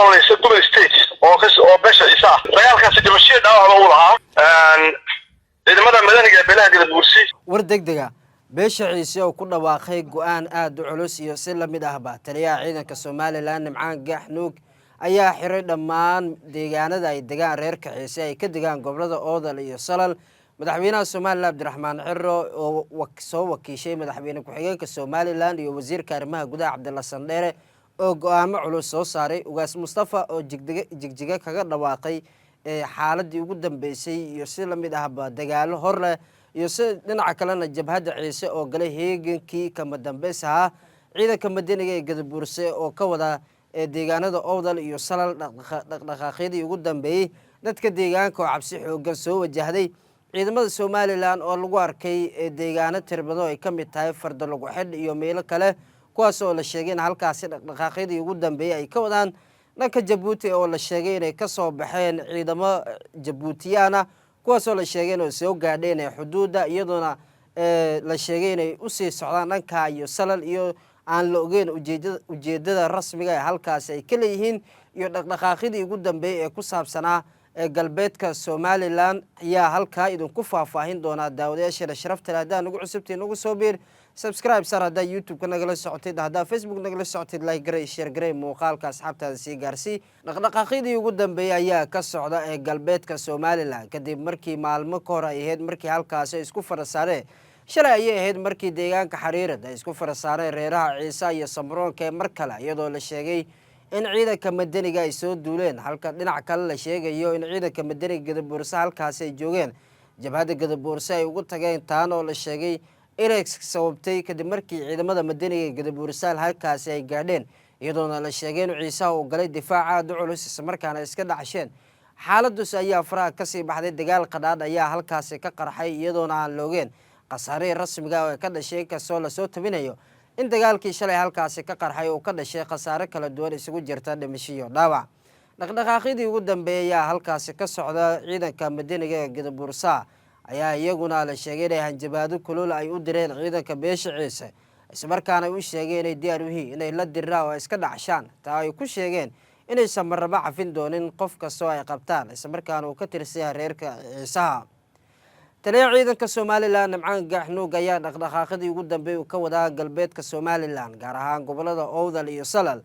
وليس قبل ستيت أو باشا إساء رجال كان سجل الشيء ده أولها إذا ماذا مدني بلاد البورسي wardegdega beesha ciise oo ku dhawaaqay go'aan aad u culus iyo si la mid ahba taliyaha ciidanka Soomaaliland Nimcaan Gaxnuug ayaa xiray dhammaan deegaanada ay degaan reerka ciise ay ka degaan gobolada Oodal iyo Salal madaxweynaha Soomaaliland Abdirahmaan Cirro oo soo wakiishay madaxweyne ku-xigeenka Soomaaliland iyo wasiirka arrimaha gudaha Cabdalla Sandheere oo go'aamo culus soo saaray ugaas Mustafa oo jigjiga kaga dhawaaqay xaaladii ugu dambeysay iyo si la mid ahba dagaalo hor leh iyo si dhinaca kalena jabhada ciise oo galay heegankii kama dambaysaha ciidanka madaniga ee Gadabuurse oo ka wada deegaanada Oodal iyo Salal dhaqdhaqaaqyadii ugu dambeeyay dadka deegaanka oo cabsi xoogan soo wajahday ciidamada Soomaaliland oo lagu arkay deegaano tirbado ay ka mid tahay fardo lagu xidh iyo meelo kale kuwaas oo la sheegay in halkaas dhaqdhaqaaqyadii ugu dambeeyay ay ka wadaan dhanka Jabuuti oo la sheegay inay ka soo baxeen ciidamo Jabuutiyana kuwaas oo la sheegay inay soo gaadheen xuduudda iyadoona la sheegay inay u sii socdaan dhanka iyo Salal iyo aan la ogeyn ujeedada rasmiga ah halkaas ay ka leeyihiin iyo dhaqdhaqaaqyadii ugu dambeeyay ee ku saabsanaa galbeedka Soomaaliland ayaa halka idinku faahfaahin doona daawadayaasha sharafta leh hadaan ugu cusubtiin ugu soo biir subscribe sar hada YouTube kana nagala socotid hada Facebook nagala socotid like garay share garay muuqaalka asxaabtaada si gaarsi dhaqdhaqaaqyadii ugu dambeeyay ayaa ka socda galbeedka Soomaaliland kadib markii maalmo ka hor ay ahayd markii halkaas ay isku farasaareen shalay ayay ahayd markii deegaanka Xariirada ay isku farasaareen reeraha Ciise iyo Samroonka mar kale iyadoo la sheegay in ciidanka madaniga ay soo duuleen halka dhinac kale la sheegayo in ciidanka madaniga Gadabuurse halkaas ay joogeen jabhada Gadabuurse ay ugu tageen taan oo la sheegay inay sababtay kadib markii ciidamada madaniga Gadabuurse halkaas ay gaadheen iyadoona la sheegay in Ciise uu galay difaac aad u culus isla markaana iska dhacsheen xaaladus ayaa faraha ka sii baxday dagaal qadhaadh ayaa halkaas ka qarxay iyadoona aan loogeen qasaare rasmiga oo ka dhashay kasoo la soo tabinayo in dagaalkii shalay halkaas ka qarxay oo ka dhashay qasaare kala duwan isugu jirta dhimasho iyo dhaawac dhaqdhaqaaqyadii ugu dambeeyay halkaas ka socda ciidanka madaniga Gadabuurse ayaa iyaguna la sheegay in hanjabaado kulul ay u direen ciidanka beesha Ciise isla markaana u sheegeen inay diyaar u yihiin inay la diraan oo iska dhacshaan taa ay ku sheegeen inay samarraba cafin doonin qof kastoo ay qabtaan isla markaana uu ka tirsan reerka Ciisaha taliyaha ciidanka Soomaaliland Nimcaan Gaxnuug ayaa dhaqdhaqaaqyadii ugu dambeeyay ka wada galbeedka Soomaaliland gaar ahaan gobolada Oodal iyo Salal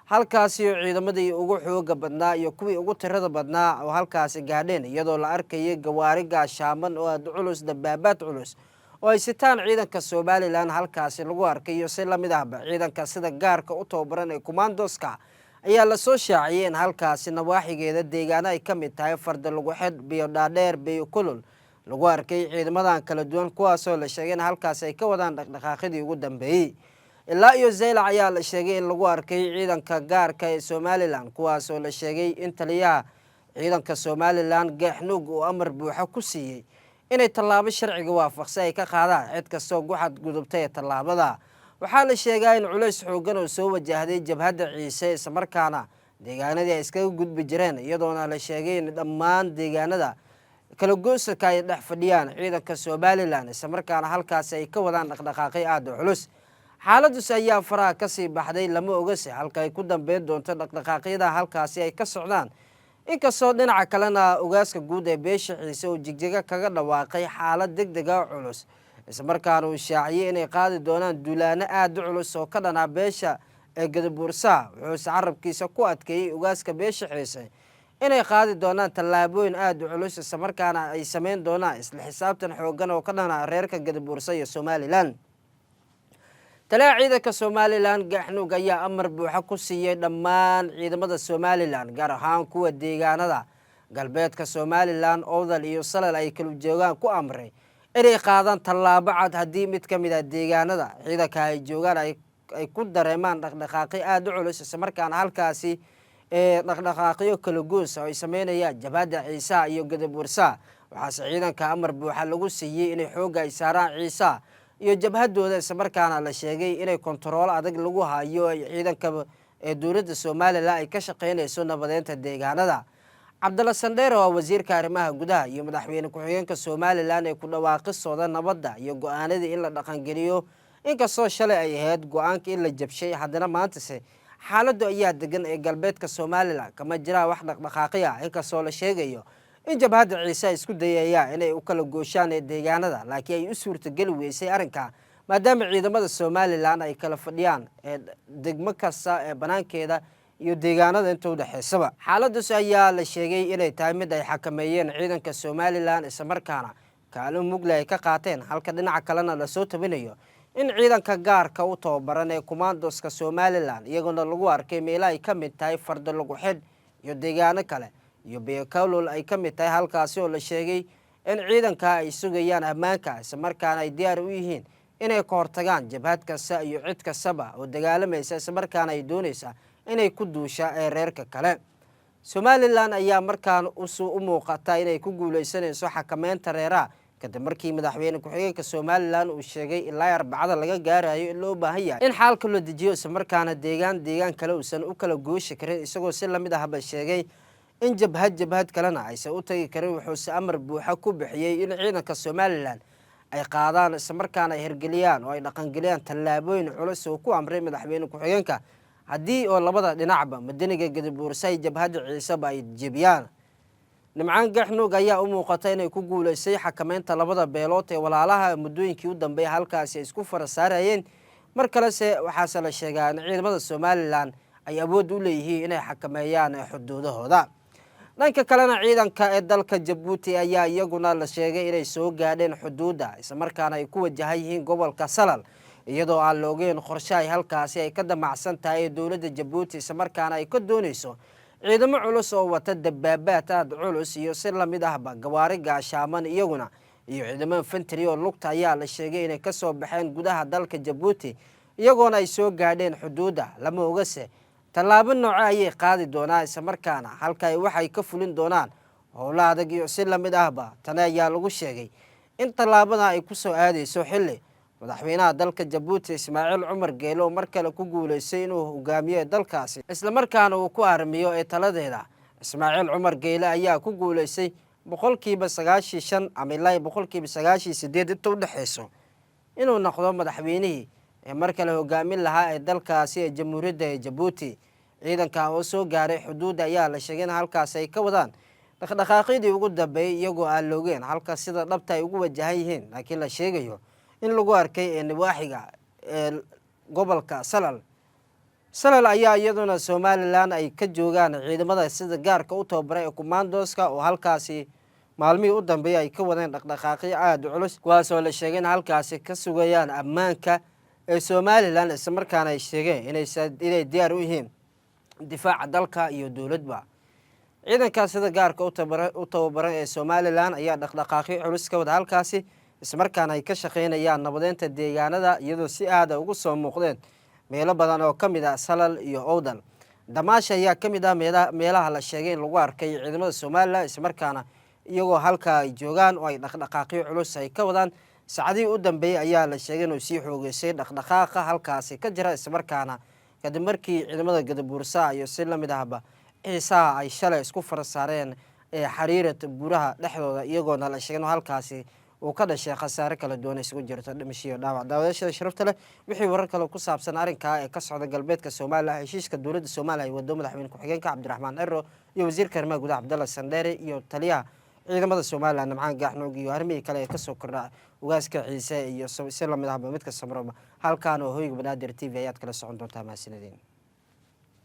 halkaas iyo ciidamadii ugu xooga badnaa iyo kuwii ugu tirada badnaa oo halkaas gaadheen iyadoo la arkayay gawaari gaashaaman oo aad culus dabaabaad culus oo ay sitaan ciidanka Soomaaliland halkaas lagu arkayo si la mid ahba ciidanka sida gaarka u tababaran ee commandoska ayaa la soo shaaciyay in halkaas nawaaxigeeda deegaano ay ka mid tahay fardo lagu xidh biyo dhaadheer biyo kulul lagu arkay ciidamadan kala duwan kuwaas oo la sheegay in halkaas ay ka wadaan dhaqdhaqaaqyadii ugu dambeeyay ilaa iyo Zeylac ayaa la sheegay in lagu arkay ciidanka gaarka ee Soomaaliland kuwaas oo la sheegay in taliyaha ciidanka Soomaaliland Gaxnuug uu amar buuxa ku siiyay inay tallaabo sharciga waafaqsan ay ka qaadaan cid kastoo guxad gudubtay tallaabada waxaa la sheegay in culays xoogan oo soo wajahday jabhada Ciise isla markaana deegaanadii ay iskaga gudbi jireen iyadoona la sheegay in dhammaan deegaanada kala gooska ay dhex fadhiyaan ciidanka Soomaaliland isla markaana halkaas ay ka wadaan dhaqdhaqaaqyo aad u culus xaaladus ayaa faraha ka sii baxday lama ogase halka ay ku dambeyn doonto dhaqdhaqaaqyada halkaas ay ka socdaan inkastoo dhinaca kalena ugaaska guud ee beesha Ciise oo jigjiga kaga dhawaaqay xaalad degdeg ah culus isla markaana uu shaaciyay inay qaadi doonaan duulaano aad u culus oo ka dhanaa beesha Gadabuurse wuxuu carabkiisa ku adkeeyay ugaaska beesha Ciise inay qaadi doonaan tallaabooyin aad u culus isla markaana ay sameyn doonaan isla xisaabtan xoogan oo ka dhanaa reerka Gadabuurse iyo Soomaaliland taliyaha ciidanka Soomaaliland Gaxnuug ayaa amar buuxa ku siiyay dhammaan ciidamada Soomaaliland gaar ahaan kuwa deegaanada galbeedka Soomaaliland Oodal iyo Salal ay kala joogaan ku amray inay qaadaan tallaabo cad haddii mid ka mid ah deegaanada ciidanka ay joogaan ay ku dareemaan dhaqdhaqaaqyo aad u culus isla markaana halkaasi dhaqdhaqaaqyo kala goos oo ay sameynayaan jabhada Ciise iyo Gadabuurse waxaase ciidanka amar buuxa lagu siiyay inay xooga ay saaraan Ciise iyo jabhadooda isla markaana la sheegay inay kontarool adag lagu hayo ciidanka dowladda Soomaaliland ay ka shaqeynayso nabadeynta deegaanada Cabdalla Sandheere oo wasiirka arrimaha gudaha iyo madaxweyne ku-xigeenka Soomaaliland ee ku dhawaaqisooda nabadda iyo go'aanada in la dhaqan geliyo inkastoo shalay ay ahayd go'aanka in la jabshay haddana maantase xaaladdu ayaa degan ee galbeedka Somaliland kama jira wax dhaqdhaqaaqi ah inkastoo la sheegayo in jabhadda ciise ay isku dayayaan inay u kala gooshaan deegaanada laakiin ay u suurtagali weysay arrinka maadaama ciidamada Somaliland ay kala fadhiyaan degmo kasta ee banaankeeda iyo deegaanada inta u dhaxaysaba. xaaladdaas ayaa la sheegay inay tahay mid ay xakameeyeen ciidanka Somaliland isla markaana kaalin mugla ay ka qaateen halka dhinaca kalena la soo tabinayo in ciidanka gaarka u tababaran ee commandoska Somaliland iyaguna lagu arkay meel ay ka mid tahay fardo lagu xid iyo deegaano kale iyo beekalol ay ka mid tahay halkaasi oo la sheegay in ciidanka ay sugayaan ammaanka isla markaana ay diyaar u yihiin inay ka hortagaan jabhad kasta iyo cid kastaba oo dagaalamaysa isla markaana ay doonaysa inay ku duusha ee reerka kale. Somaliland ayaa markaan u muuqata inay ku guuleysanayso xakameynta reeraha kadib markii madaxweyne ku-xigeenka Somaliland uu sheegay ilaa Arbacada laga gaarayo in loo baahan yahay in xaalka la dejiyo isla markaana deegaan kale uusan u kala gooshi karin isagoo si lamid ah ba sheegay in jabhad kalena aysan u tagi karin wuxuu amar buuxa ku bixiyay in ciidanka Somaliland ay qaadaan isla markaana ay hirgeliyaan oo ay dhaqangeliyaan tallaabooyin culus oo ku amray madaxweyne ku-xigeenka haddii oo labada dhinacba madaniga Gadabuursa ay jabhadda ciise ay jebiyaan. Nimcaan Gaxnuug ayaa u muuqata inay ku guuleysay xakameynta labada beelood ee walaalaha muddooyinkii u dambeeyay halkaasi isku farasaarayeen mar kale waxaa la sheegaa in ciidamada Somaliland ay awood u leeyihiin inay xakameeyaan xuduudahooda. dhanka kalena ciidanka ee dalka Djibouti ayaa iyaguna la sheegay inay soo gaadheen xuduudda isla markaana ay ku wajahan yihiin gobolka Salal iyadoo aan la ogeyn qorshe ay halkaasi ay ka damacsan tahay dowladda Djibouti isla markaana ay ka doonayso ciidamo culus oo wata dabaabaad aad culus iyo si lamid ahba gawaari gaashaaman iyaguna iyo ciidamada infantry oo lugta ayaa la sheegay inay ka soo baxeen gudaha dalka Djibouti iyagoona ay soo gaadheen xuduudda lama ogase tallaabo nooc ayay qaadi doonaan isla markaana halka ay waxay ka fulin doonaan howlaha adag iyo si lamid ahba tan ayaa lagu sheegay in tallaabada ay ku soo aadayso xilli madaxweynaha dalka Djibouti Ismaaciil Cumar Geelo mar kale ku guuleystay inuu hogaamiyo dalkaasi isla markaana uu ku armiyo taladeeda. Ismaaciil Cumar Geelo ayaa ku guuleystay 95% ama ilaa 98% inta u dhaxayso inuu noqdo madaxweynihii mar kale hogaamin lahaa ee dalkaasi ee Jamhuuriyadda Djibouti. ciidanka oo soo gaaray xuduudda ayaa la sheegay in halkaas ay ka wadaan dhaqdhaqaaqyadii ugu dambeeyay iyagoo aan loogeen halka sida dhabta ay ugu wajahan yihiin laakiin la sheegayo in lagu arkay nawaaxiga gobolka Salal ayaa iyaduna Somaliland ay ka joogaan ciidamada sida gaarka u tababaray ee commandoska oo halkaasi maalmihii u dambeeyay ay ka wadeen dhaqdhaqaaqyo aad u culus kuwaas oo la sheegay in halkaasi ka sugayaan ammaanka ee Somaliland isla markaana ay sheegeen inay diyaar u yihiin difaaca dalka iyo dowladba. ciidanka sida gaarka u tababaran ee Somaliland ayaa dhaqdhaqaaqyo culus ka wada halkaasi isla markaana ay ka shaqeynayaan nabadeynta deegaanada iyadoo si aad ugu soo muuqdeen meelo badan oo kamid ah Salal iyo Owdal. Damaasha ayaa kamid ah meelaha la sheegay in lagu arkay ciidamada Somaliland isla markaana iyagoo halka ay joogaan oo ay dhaqdhaqaaqyo culus ay ka wadaan saacadii u dambeeyay ayaa la sheegay inuu sii xoogeysay dhaqdhaqaaqa halkaasi ka jira isla markaana kadib markii ciidamada Gadabuursa iyo si lamid ahba ciisaha ay shalay isku farasaareen xariirada buraha dhexdooda iyagoona la sheegay halkaasi uu ka dhashay khasaare kala duwan isugu jirta dhimasho dhaawac. daawadayaasha sharafta leh wixii warar kale ku saabsan arrinka ee ka socda galbeedka Soomaaliya heshiiska dowladda Soomaaliya ay wado madaxweyne ku-xigeenka Cabdiraxmaan Ciro iyo wasiirka arrimaha gudaha Cabdalla Sandere iyo taliyaha ciidamada Somaliland Nimcaan Gaxnuug iyo arrimihii kale ee ka soo kordha ugaaska ciise iyo si lamid ahba midka Samroma halkaan oo hoyga Banaadir TV ayaad kala socon doontaa mahadsanidin.